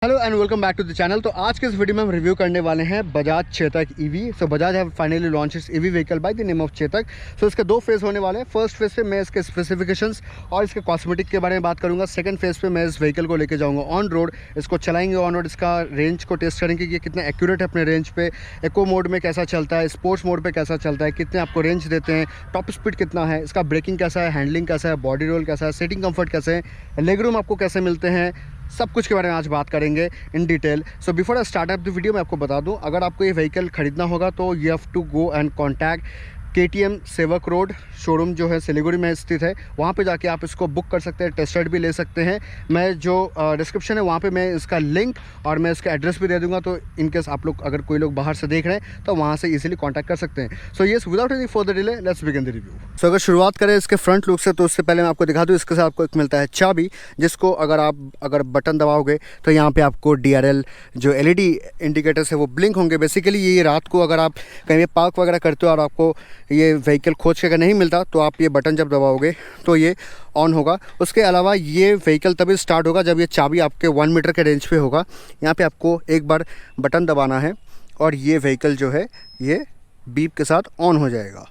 Hello and welcome back to the channel. तो आज के इस वीडियो में हम रिव्यू करने वाले हैं Bajaj Chetak EV. So Bajaj have finally launch इस EV vehicle by the name of Chetak. So इसके दो फेज़ होने वाले हैं। फर्स्ट फेज़ पे मैं इसके स्पेसिफिकेशंस और इसके कॉस्मेटिक के बारे में बात करूंगा। सेकंड फेज़ पे मैं इस व्हीकल को लेके जाऊंगा ऑन रोड, इसको चलाएंगे ऑन रोड, इसका रेंज को टेस्ट करेंगे कि ये कितना एक्यूरेट है अपने रेंज पे, एको मोड में कैसा चलता है, स्पोर्ट्स मोड पर कैसा चलता है, कितने आपको रेंज देते हैं, टॉप स्पीड कितना है, इसका ब्रेकिंग कैसा है, हैंडलिंग कैसा है, बॉडी रोल कैसा है, सीटिंग कम्फर्ट कैसे है, लेग रूम आपको कैसे मिलते हैं, सब कुछ के बारे में आज बात करेंगे in detail. So before I start up the video मैं आपको बता दूं, अगर आपको ये व्हीकल खरीदना होगा तो you have to go and contact KTM Sevoke road showroom जो है सिलीगुड़ी में स्थित है। वहाँ पे जाके आप इसको बुक कर सकते हैं, टेस्ट राइड भी ले सकते हैं। मैं जो डिस्क्रिप्शन है वहाँ पे मैं इसका लिंक और मैं इसका एड्रेस भी दे दूँगा, तो इनकेस आप लोग अगर कोई लोग बाहर से देख रहे हैं तो वहाँ से इजीली कांटेक्ट कर सकते हैं। So yes, without any further delay let's begin the review. So अगर शुरुआत करें इसके फ्रंट लुक से, तो उससे पहले मैं आपको दिखा दूँ, इसके साथ आपको एक मिलता है चाबी, जिसको अगर बटन दबाओगे तो यहाँ पर आपको DRL जो LED इंडिकेटर्स है वो ब्लिंक होंगे। बेसिकली ये रात को अगर आप कहीं पार्क वगैरह करते हो और आपको ये व्हीकल खोज के अगर नहीं मिलता तो आप ये बटन जब दबाओगे तो ये ऑन होगा। उसके अलावा ये व्हीकल तभी स्टार्ट होगा जब ये चाबी आपके 1 मीटर के रेंज पे होगा। यहाँ पे आपको एक बार बटन दबाना है और ये व्हीकल जो है ये बीप के साथ ऑन हो जाएगा।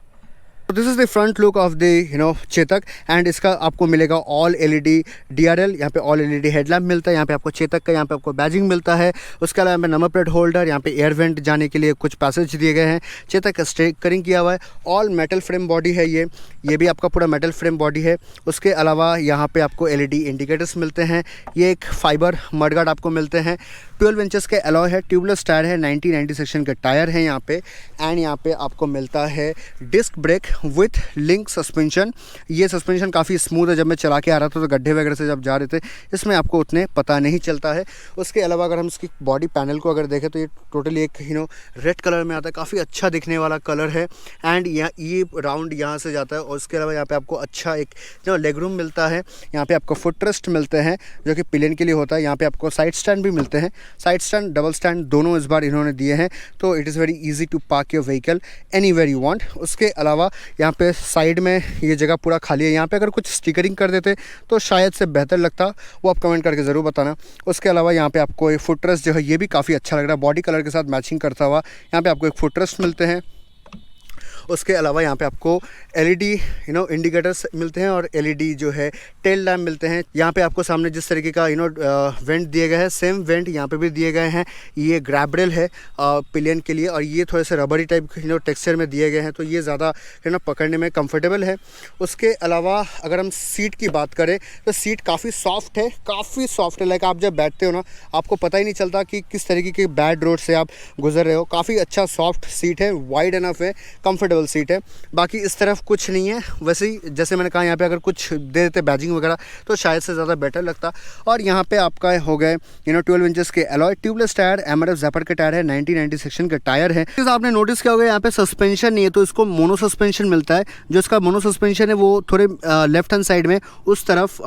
तो this is the front look of the Chetak and इसका आपको मिलेगा ऑल LED DRL, यहाँ पे ऑल LED हेडलैम्प मिलता है, यहाँ पे आपको चेतक का यहाँ पे आपको बैजिंग मिलता है। उसके अलावा यहाँ पे नंबर प्लेट होल्डर, यहाँ पे एयर वेंट जाने के लिए कुछ पैसेज दिए गए हैं। चेतक का स्टिकरिंग किया हुआ है, ऑल मेटल फ्रेम बॉडी है ये भी आपका पूरा मेटल फ्रेम बॉडी है। उसके अलावा यहाँ पे आपको LED इंडिकेटर्स मिलते हैं। ये एक फाइबर मडगार्ड आपको मिलते हैं। 12 इंचेस के अलॉय है, ट्यूबलेस टायर है, 90 सेक्शन के टायर हैं यहाँ पे। एंड यहाँ पे आपको मिलता है disc brake with link suspension. ये सस्पेंशन काफ़ी स्मूथ है, जब मैं चला के आ रहा था तो गड्ढे वगैरह से जब जा रहे थे इसमें आपको उतने पता नहीं चलता है। उसके अलावा अगर हम इसकी बॉडी पैनल को अगर देखें तो ये टोटली एक रेड कलर में आता है, काफ़ी अच्छा दिखने वाला कलर है। एंड ये राउंड यहाँ से जाता है। और उसके अलावा यहाँ पे आपको अच्छा एक लेग रूम मिलता है। यहाँ पे आपको फुट रेस्ट मिलते हैं जो कि पिलियन के लिए होता है। यहाँ पे आपको साइड स्टैंड भी मिलते हैं, साइड स्टैंड डबल स्टैंड दोनों इस बार इन्होंने दिए हैं, तो it is very easy to park your vehicle anywhere you want. उसके अलावा यहाँ पे साइड में ये जगह पूरा खाली है, यहाँ पे अगर कुछ स्टिकरिंग कर देते तो शायद से बेहतर लगता, वो आप कमेंट करके ज़रूर बताना। उसके अलावा यहाँ पे आपको एक फुट रेस्ट जो है ये भी काफ़ी अच्छा लग रहा है, बॉडी कलर के साथ मैचिंग करता हुआ। यहाँ पे आपको एक फुट रेस्ट मिलते हैं। उसके अलावा यहाँ पे आपको LED इंडिकेटर्स मिलते हैं और LED जो है टेल लैम्प मिलते हैं। यहाँ पे आपको सामने जिस तरीके का वेंट दिए गए हैं, सेम वेंट यहाँ पे भी दिए गए हैं। ये ग्रैब रेल है पिलियन के लिए और ये थोड़े से रबरी टाइप टेक्सचर में दिए गए हैं, तो ये ज़्यादा पकड़ने में कंफर्टेबल है। उसके अलावा अगर हम सीट की बात करें तो सीट काफ़ी सॉफ्ट है, काफ़ी सॉफ्ट है। लाइक आप जब बैठते हो ना आपको पता ही नहीं चलता कि किस तरीके के बैड रोड से आप गुजर रहे हो। काफ़ी अच्छा सॉफ्ट सीट है, वाइड एनफ है, कंफर्टेबल सीट है। बाकी इस तरफ कुछ नहीं है। वैसे ही जैसे मैंने कहा यहाँ पे अगर कुछ दे देते बैजिंग वगैरह तो शायद से ज़्यादा बेटर लगता। और यहाँ पे आपका हो गए 12 इंचेस के अलॉय, ट्यूबलेस टायर, MRF ज़ैपर के टायर है, 90 सेक्शन के टायर है। आपने नोटिस किया होगा यहाँ पे सस्पेंशन नहीं है, तो इसको मोनो सस्पेंशन मिलता है। जो इसका मोनो सस्पेंशन है वो थोड़े लेफ्ट हैंड साइड में उस तरफ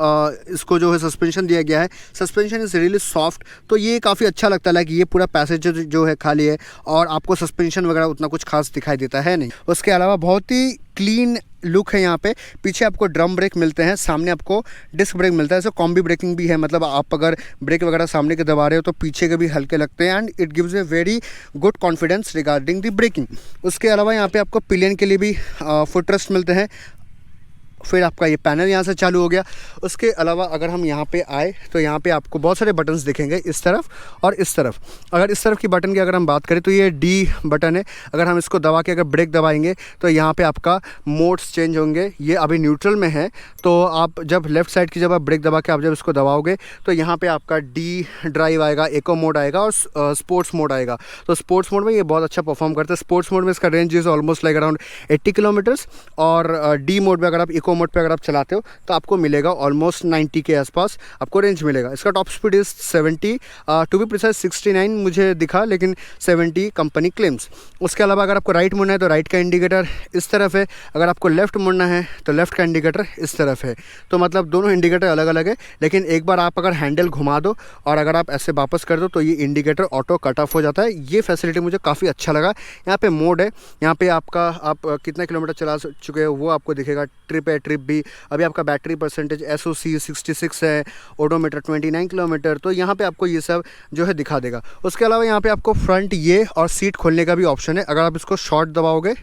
इसको जो है सस्पेंशन दिया गया है। सस्पेंशन इज़ रियली सॉफ्ट, तो ये काफ़ी अच्छा लगता है। लाइक ये पूरा पैसेज जो है खाली है और आपको सस्पेंशन वगैरह उतना कुछ खास दिखाई देता है नहीं। उसके अलावा बहुत ही क्लीन लुक है यहाँ पे। पीछे आपको ड्रम ब्रेक मिलते हैं, सामने आपको डिस्क ब्रेक मिलता है। सो कॉम्बी ब्रेकिंग भी है, मतलब आप अगर ब्रेक वगैरह सामने के दबा रहे हो तो पीछे के भी हल्के लगते हैं। And it gives a very good confidence regarding the braking. उसके अलावा यहाँ पे आपको पिलियन के लिए भी फुट रेस्ट मिलते हैं। फिर आपका ये पैनल यहाँ से चालू हो गया। उसके अलावा अगर हम यहाँ पे आए तो यहाँ पे आपको बहुत सारे बटन्स दिखेंगे, इस तरफ और इस तरफ। अगर इस तरफ की बटन की अगर हम बात करें तो ये D बटन है। अगर हम इसको दबा के अगर ब्रेक दबाएंगे तो यहाँ पे आपका मोड्स चेंज होंगे। ये अभी न्यूट्रल में है, तो आप जब लेफ़्ट साइड की जब आप ब्रेक दबा के आप जब इसको दबाओगे तो यहाँ पर आपका D ड्राइव आएगा, एको मोड आएगा और स्पोर्ट्स मोड आएगा। तो स्पोर्ट्स मोड में ये बहुत अच्छा परफॉर्म करता है। स्पोर्ट्स मोड में इसका range is almost like around 80 kilometres और D मोड में अगर आप इको मोड पे अगर आप चलाते हो तो आपको मिलेगा ऑलमोस्ट 90 के आसपास आपको रेंज मिलेगा। इसका top speed is 70, to be precise 69 मुझे दिखा, लेकिन 70 कंपनी क्लेम्स। उसके अलावा अगर आपको राइट मुड़ना है तो राइट का इंडिकेटर इस तरफ है, अगर आपको लेफ़्ट मुड़ना है तो लेफ़्ट का इंडिकेटर इस तरफ है। तो मतलब दोनों इंडिकेटर अलग अलग है, लेकिन एक बार आप अगर हैंडल घुमा दो और अगर आप ऐसे वापस कर दो तो ये इंडिकेटर ऑटो कट ऑफ हो जाता है। ये फैसिलिटी मुझे काफ़ी अच्छा लगा। यहाँ पे मोड है, यहाँ पे आपका आप कितना किलोमीटर चला चुके हो वो आपको दिखेगा, ट्रिप है, ट्रिप भी। अभी आपका बैटरी परसेंटेज SOC 66 है, ओडोमीटर 29 किलोमीटर। तो यहाँ पे आपको ये सब जो है दिखा देगा। उसके अलावा यहाँ पे आपको फ्रंट ये और सीट खोलने का भी ऑप्शन है। अगर आप इसको शॉर्ट दबाओगे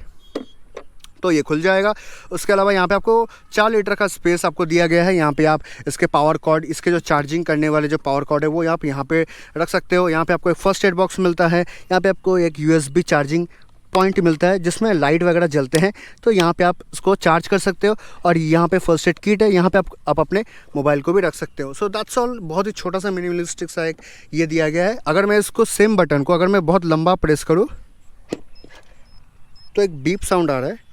तो ये खुल जाएगा। उसके अलावा यहाँ पे आपको 4 लीटर का स्पेस आपको दिया गया है। यहाँ पे आप इसके पावर कॉर्ड, इसके जो चार्जिंग करने वाले जो पावर कॉर्ड है वो आप यहाँ पे रख सकते हो। यहाँ पे आपको एक फर्स्ट एड बॉक्स मिलता है। यहाँ पे आपको एक USB चार्जिंग पॉइंट मिलता है जिसमें लाइट वगैरह जलते हैं, तो यहाँ पे आप इसको चार्ज कर सकते हो। और यहाँ पे फर्स्ट एड किट है, यहाँ पे आप अपने मोबाइल को भी रख सकते हो। So that's all. बहुत ही छोटा सा मिनिमलिस्टिक सा एक ये दिया गया है। अगर मैं इसको सेम बटन को अगर मैं बहुत लंबा प्रेस करूँ तो एक बीप साउंड आ रहा है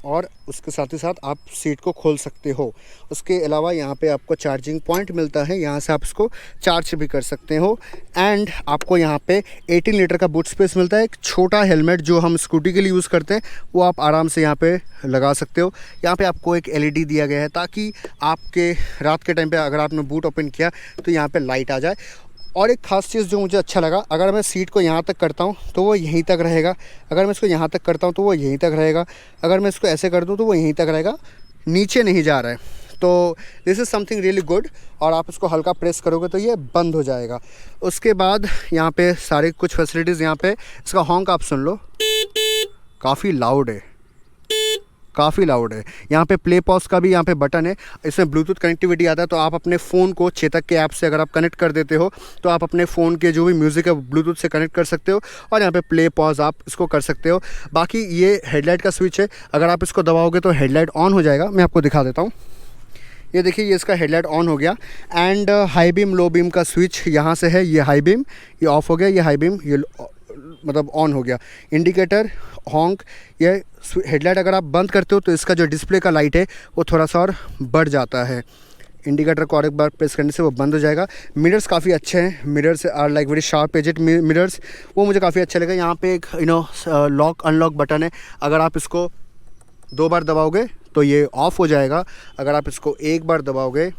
और उसके साथ ही साथ आप सीट को खोल सकते हो। उसके अलावा यहाँ पे आपको चार्जिंग पॉइंट मिलता है, यहाँ से आप इसको चार्ज भी कर सकते हो। एंड आपको यहाँ पे 18 लीटर का बूट स्पेस मिलता है। एक छोटा हेलमेट जो हम स्कूटी के लिए यूज़ करते हैं वो आप आराम से यहाँ पे लगा सकते हो। यहाँ पे आपको एक LED दिया गया है ताकि आपके रात के टाइम पे अगर आपने बूट ओपन किया तो यहाँ पे लाइट आ जाए। और एक ख़ास चीज़ जो मुझे अच्छा लगा, अगर मैं सीट को यहाँ तक करता हूँ तो वो यहीं तक रहेगा, अगर मैं इसको यहाँ तक करता हूँ तो वो यहीं तक रहेगा, अगर मैं इसको ऐसे कर दूँ तो वो यहीं तक रहेगा, नीचे नहीं जा रहा है। तो this is something really good. और आप इसको हल्का प्रेस करोगे तो ये बंद हो जाएगा। उसके बाद यहाँ पे सारे कुछ फैसिलिटीज़, यहाँ पे इसका हॉर्न आप सुन लो, काफ़ी लाउड है, काफ़ी लाउड है। यहाँ पे प्ले पॉज का भी यहाँ पे बटन है। इसमें ब्लूटूथ कनेक्टिविटी आता है, तो आप अपने फ़ोन को चेतक के ऐप से अगर आप कनेक्ट कर देते हो तो आप अपने फ़ोन के जो भी म्यूज़िक है ब्लूटूथ से कनेक्ट कर सकते हो। और यहाँ पे प्ले पॉज आप इसको कर सकते हो। बाकी ये हेडलाइट का स्विच है, अगर आप इसको दबाओगे तो हेडलाइट ऑन हो जाएगा। मैं आपको दिखा देता हूँ। ये देखिए, ये इसका हेडलाइट ऑन हो गया। And high beam low beam का स्विच यहाँ से है। ये हाई बीम, ये ऑफ हो गया, ये हाई बीम, ये मतलब ऑन हो गया। इंडिकेटर, हॉन्क, ये हेडलाइट अगर आप बंद करते हो तो इसका जो डिस्प्ले का लाइट है वो थोड़ा सा और बढ़ जाता है। इंडिकेटर को और एक बार प्रेस करने से वो बंद हो जाएगा। मिरर्स काफ़ी अच्छे हैं, mirrors are like very sharp edged mirrors, वो मुझे काफ़ी अच्छा लगा। यहाँ पे एक लॉक अनलॉक बटन है, अगर आप इसको 2 बार दबाओगे तो ये ऑफ़ हो जाएगा, अगर आप इसको 1 बार दबाओगे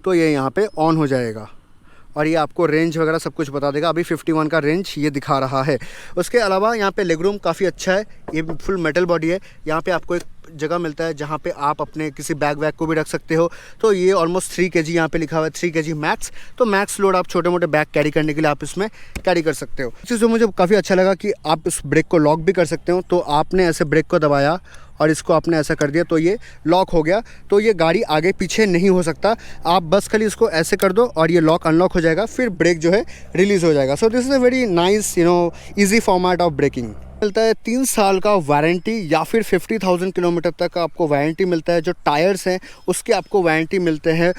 तो ये यहाँ पे ऑन हो जाएगा। और ये आपको रेंज वगैरह सब कुछ बता देगा। अभी 51 का रेंज ये दिखा रहा है। उसके अलावा यहाँ पे लेग रूम काफ़ी अच्छा है, ये फुल मेटल बॉडी है। यहाँ पे आपको एक जगह मिलता है जहाँ पे आप अपने किसी बैग वैग को भी रख सकते हो। तो ये ऑलमोस्ट 3 kg यहाँ पे लिखा हुआ है, 3 kg मैक्स। तो मैक्स लोड आप छोटे मोटे बैग कैरी करने के लिए आप इसमें कैरी कर सकते हो। चीज़ जो मुझे काफ़ी अच्छा लगा कि आप इस ब्रेक को लॉक भी कर सकते हो। तो आपने ऐसे ब्रेक को दबाया और इसको आपने ऐसा कर दिया तो ये लॉक हो गया। तो ये गाड़ी आगे पीछे नहीं हो सकता, आप बस खाली इसको ऐसे कर दो और ये लॉक अनलॉक हो जाएगा, फिर ब्रेक जो है रिलीज़ हो जाएगा। So this is a very nice easy format of braking. मिलता है 3 साल का वारंटी या फिर 50,000 किलोमीटर तक आपको वारंटी मिलता है। जो टायर्स हैं उसके आपको वारंटी मिलते हैं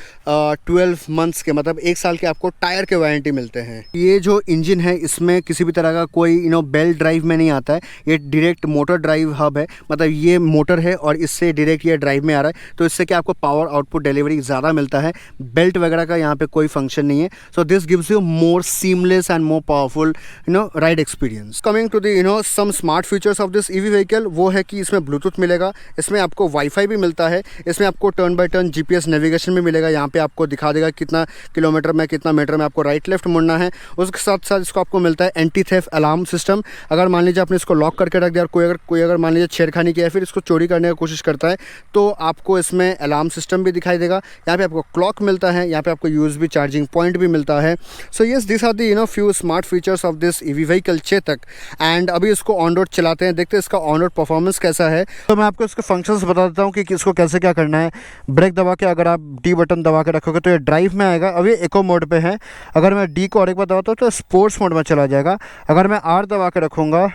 12 मंथ्स के, मतलब 1 साल के आपको टायर के वारंटी मिलते हैं। ये जो इंजन है इसमें किसी भी तरह का कोई बेल्ट ड्राइव में नहीं आता है, ये डायरेक्ट मोटर ड्राइव हब है। मतलब ये मोटर है और इससे डायरेक्ट ये ड्राइव में आ रहा है, तो इससे क्या आपको पावर आउटपुट डिलीवरी ज़्यादा मिलता है। बेल्ट वगैरह का यहाँ पे कोई फंक्शन नहीं है। So this gives you more seamless and more powerful ride experience. Coming to the some smart features of this EV vehicle, वो है कि इसमें ब्लूटूथ मिलेगा, इसमें आपको वाईफाई भी मिलता है, इसमें आपको turn by turn GPS navigation भी मिलेगा। यहाँ पे आपको दिखा देगा कितना किलोमीटर में कितना मीटर में आपको राइट लेफ्ट मुड़ना है। उसके साथ साथ इसको आपको मिलता है एंटी थेफ्ट अलार्म सिस्टम। अगर मान लीजिए आपने इसको लॉक करके रख दिया और कोई अगर मान लीजिए छेड़खानी किया फिर इसको चोरी करने की कोशिश करता है तो आपको इसमें अलार्म सिस्टम भी दिखाई देगा। यहाँ पे आपको क्लॉक मिलता है, यहाँ पे आपको USB चार्जिंग पॉइंट भी मिलता है। So yes, this are the few smart features of this EV vehicle Chetak. And अभी इसको ऑन रोड चलाते हैं, देखते हैं इसका ऑन रोड परफॉर्मेंस कैसा है। तो मैं आपको इसके फंक्शंस बता देता हूँ कि इसको कैसे क्या करना है। ब्रेक दबा के अगर आप D बटन दबा के रखोगे तो ये ड्राइव में आएगा। अभी इको मोड पे है, अगर मैं D को और एक बार दबाता हूँ तो स्पोर्ट्स मोड में चला जाएगा। अगर मैं R दबा के रखूँगा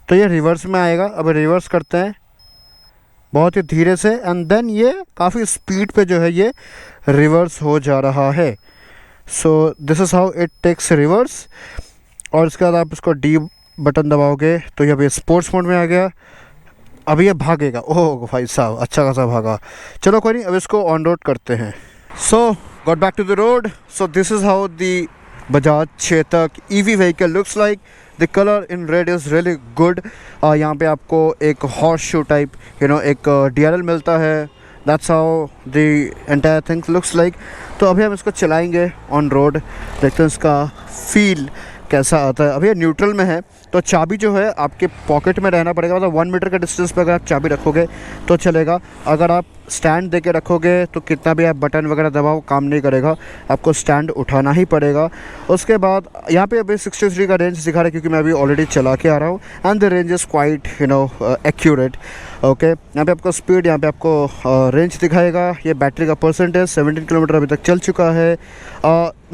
तो ये रिवर्स में आएगा। अब रिवर्स करते हैं बहुत ही धीरे से, एंड देन ये काफ़ी स्पीड पे जो है ये रिवर्स हो जा रहा है। So this is how it takes reverse. और इसके बाद आप इसको D बटन दबाओगे तो ये अभी स्पोर्ट्स मोड में आ गया। अभी ये भागेगा। ओह भाई साहब, अच्छा खासा भागा। चलो कोई नहीं, अब इसको ऑन रोड करते हैं। So got back to the road. So this is how the Bajaj Chetak EV vehicle looks like. The colour in red is really good. यहाँ पे आपको एक हॉर्स शू टाइप एक DRL मिलता है। That's how the entire things looks like. तो अभी हम इसको चलाएंगे ऑन रोड, देखते हैं इसका फील कैसा आता है। अभी ये न्यूट्रल में है, तो चाबी जो है आपके पॉकेट में रहना पड़ेगा, मतलब 1 मीटर का डिस्टेंस पे अगर आप चाबी रखोगे तो चलेगा। अगर आप स्टैंड दे के रखोगे तो कितना भी आप बटन वगैरह दबाओ काम नहीं करेगा, आपको स्टैंड उठाना ही पड़ेगा। उसके बाद यहाँ पे अभी 63 का रेंज दिखा रहा है क्योंकि मैं अभी ऑलरेडी चला के आ रहा हूँ, and the range is quite accurate. Okay, यहाँ पे आपको स्पीड, यहाँ पे आपको रेंज दिखाएगा। ये बैटरी का परसेंटेज 17 किलोमीटर अभी तक चल चुका है।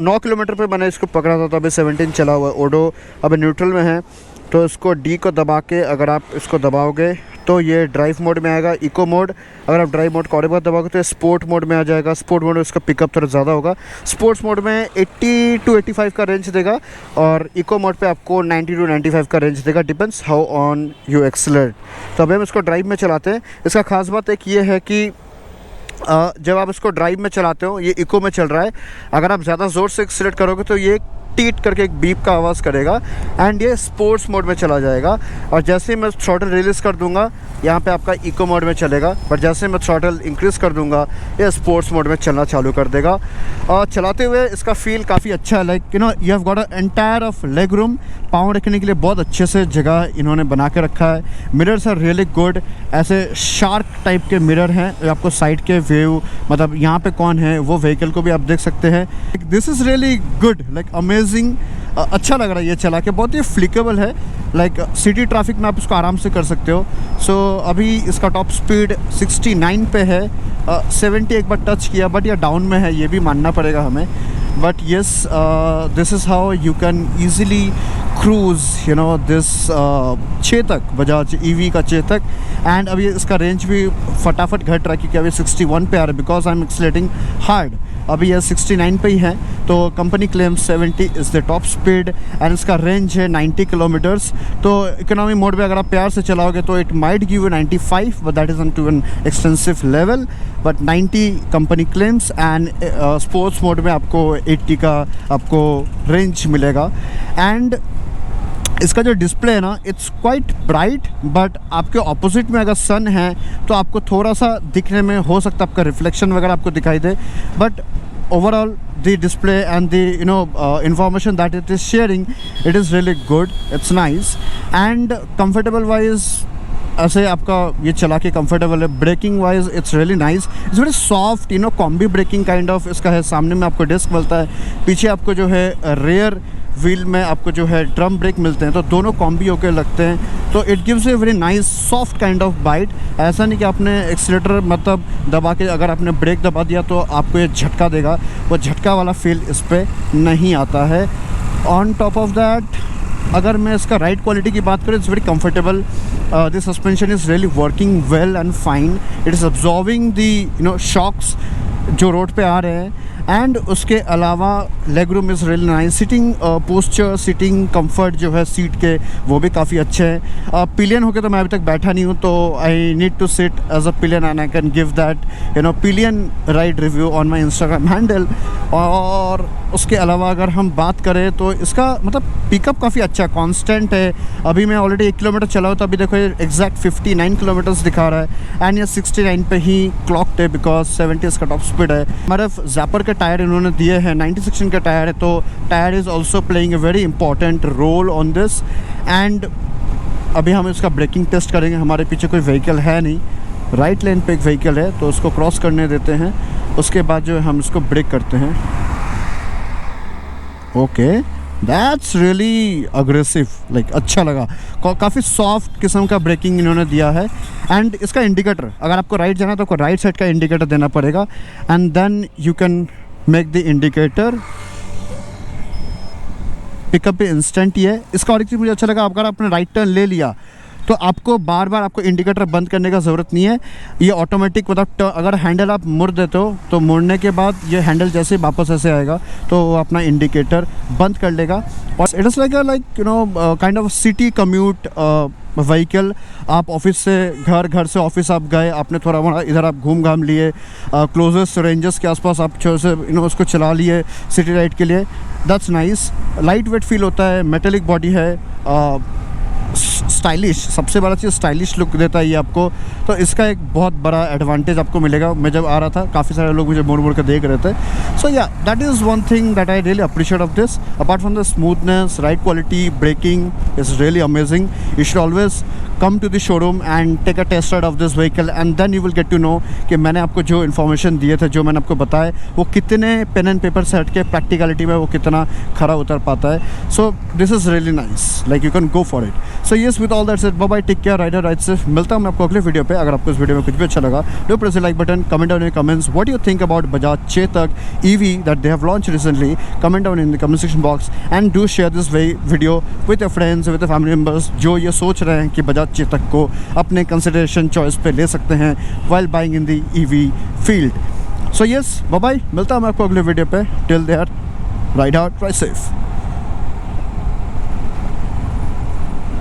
9 किलोमीटर पे मैंने इसको पकड़ा था तो अभी 17 चला हुआ है। ओडो अभी न्यूट्रल में है, तो इसको डी को दबा के अगर आप इसको दबाओगे तो ये ड्राइव मोड में आएगा। इको मोड, अगर आप ड्राइव मोड को और एक बार दबाओगे तो स्पोर्ट मोड में आ जाएगा। स्पोर्ट मोड में इसका पिकअप थोड़ा ज़्यादा होगा। स्पोर्ट्स मोड में 80 to 85 का रेंज देगा, और इको मोड पे आपको 90 to 95 का रेंज देगा, depends how on you accelerate. तो अभी हम इसको ड्राइव में चलाते हैं। इसका खास बात एक ये है कि जब आप इसको ड्राइव में चलाते हो, ये इको में चल रहा है, अगर आप ज़्यादा ज़ोर से एक्सेलरेट करोगे तो ये टीट करके एक बीप का आवाज़ करेगा, एंड ये स्पोर्ट्स मोड में चला जाएगा। और जैसे ही मैं थ्रॉटल रिलीज़ कर दूंगा, यहाँ पे आपका इको मोड में चलेगा, पर जैसे मैं थ्रॉटल इंक्रीज़ कर दूंगा ये स्पोर्ट्स मोड में चलना चालू कर देगा। और चलाते हुए इसका फील काफ़ी अच्छा है। Like you have got a entire of leg room, पाँव रखने के लिए बहुत अच्छे से जगह इन्होंने बना के रखा है। मिरर्स आर रियली गुड, ऐसे शार्क टाइप के मिरर हैं, आपको साइड के व्यू, मतलब यहाँ पे कौन है वो व्हीकल को भी आप देख सकते हैं। This is really good, like amazing. अच्छा लग रहा है ये चला के, बहुत ही फ्लिकेबल है। लाइक सिटी ट्रैफिक में आप इसको आराम से कर सकते हो। सो अभी इसका टॉप स्पीड 69 पे है। 70 एक बार टच किया, बट ये डाउन में है, ये भी मानना पड़ेगा हमें। But yes, this is how you can easily cruise this Chetak, Bajaj EV का चेतक। एंड अभी इसका रेंज भी फटाफट घट रहा है क्योंकि अभी 61 पे आ रहा है, because I am accelerating hard. अभी ये 69 पे ही है, तो company claim 70 is the top speed, and इसका रेंज है 90 किलोमीटर्स। तो इकोनॉमी मोड में अगर आप प्यार से चलाओगे तो it might give you 95, but that is on to an extensive level. But 90 company claims, and sports mode में आपको 80 का आपको रेंज मिलेगा। एंड इसका जो डिस्प्ले है ना, इट्स क्वाइट ब्राइट, बट आपके ऑपोजिट में अगर सन है तो आपको थोड़ा सा दिखने में हो सकता है आपका रिफ्लेक्शन वगैरह आपको दिखाई दे। But overall the display and the information that it is sharing, it is really good, it's nice. And comfortable wise ऐसे आपका ये चला के कंफर्टेबल है। Braking wise it's really nice, it's very soft, combi braking kind of इसका है। सामने में आपको डिस्क मिलता है, पीछे आपको जो है रेयर व्हील में आपको जो है ड्रम ब्रेक मिलते हैं, तो दोनों कॉम्बी होकर लगते हैं। तो it gives a very nice soft kind of bite. ऐसा नहीं कि आपने एक्सीलेटर मतलब दबा के अगर आपने ब्रेक दबा दिया तो आपको ये झटका देगा, वो झटका वाला फील इस पर नहीं आता है। ऑन टॉप ऑफ दैट, अगर मैं इसका राइड क्वालिटी की बात करूँ, it's very comfortable. This suspension is really working well and fine. It is absorbing the shocks जो रोड पे आ रहे हैं। एंड उसके अलावा leg room is really nice. Sitting posture, sitting comfort जो है सीट के, वो भी काफ़ी अच्छे हैं। पिलियन होके तो मैं अभी तक बैठा नहीं हूँ, तो I need to sit as a pillion, and I can give that pillion ride review on my Instagram handle. और उसके अलावा अगर हम बात करें तो इसका मतलब पिकअप काफ़ी अच्छा है, कॉन्स्टेंट है। अभी मैं ऑलरेडी 1 किलोमीटर चला हूँ, तो अभी देखो ये एग्जैक्ट 59 किलोमीटर्स दिखा रहा है, एंड ये 69 पे ही क्लॉक्ड है, बिकॉज 70 इसका टॉप स्पीड है। हमारे जैपर के टायर इन्होंने दिए हैं, 90 सेक्शन के टायर है, तो tyre is also playing a very important roll on this. And अभी हम इसका ब्रेकिंग टेस्ट करेंगे। हमारे पीछे कोई व्हीकल है नहीं, राइट लेन पे एक व्हीकल है, तो उसको क्रॉस करने देते हैं। उसके बाद जो है हम इसको ब्रेक करते हैं। Okay, that's really aggressive, like अच्छा लगा। काफ़ी सॉफ्ट किस्म का ब्रेकिंग इन्होंने दिया है। एंड इसका इंडिकेटर, अगर आपको राइट जाना है तो आपको राइट साइड का इंडिकेटर देना पड़ेगा, and then you can make the indicator. Pickup भी इंस्टेंट ही है। इसका और एक चीज़ मुझे अच्छा लगा, अगर आपने राइट टर्न ले लिया तो आपको बार बार आपको इंडिकेटर बंद करने का ज़रूरत नहीं है। ये ऑटोमेटिक, मतलब अगर हैंडल आप मुड़ देते हो तो मुड़ने के बाद ये हैंडल जैसे वापस ऐसे आएगा तो वो अपना इंडिकेटर बंद कर लेगा। और it is like kind of city commute vehicle. आप ऑफिस से घर से ऑफिस आप गए, आपने थोड़ा मोड़ा इधर आप घूम घाम लिए, क्लोजेस्ट रेंजेस के आसपास आप छोटे से उसको चला लिए सिटी राइड के लिए। That's nice. Light weight feel होता है, मेटेलिक बॉडी है, स्टाइलिश, सबसे बड़ा चीज़ स्टाइलिश लुक देता है ये आपको, तो इसका एक बहुत बड़ा एडवांटेज आपको मिलेगा। मैं जब आ रहा था काफ़ी सारे लोग मुझे मोड़ के देख रहे थे। सो या that is one thing that I really appreciate of this. Apart from the smoothness, ride quality, breaking is really amazing. You should always come to the showroom and take a test ride of this vehicle and then you will get to know कि मैंने आपको जो information दिए थे, जो मैंने आपको बताया, वो कितने पेन एंड पेपर से हट के प्रैक्टिकलिटी में वो कितना खरा उतर पाता है। So this is really nice, like you can go for it. So yes, with all that said, bye bye, take care, rider ride safe. मिलता हूँ मैं आपको अगले वीडियो पे। अगर आपको इस वीडियो में कुछ भी अच्छा लगा, do press the like button, comment down in comments what you think about Bajaj Chetak EV that they have launch recently. Comment down in the comment section box and do share this video with your friends, with family members जो ये सोच रहे हैं कि बजाज चेतक को अपने consideration choice पे ले सकते हैं while buying in the EV field. So yes, bye bye, मिलता हूँ मैं आपको अगले वीडियो पे। Till there, ride hard, ride safe.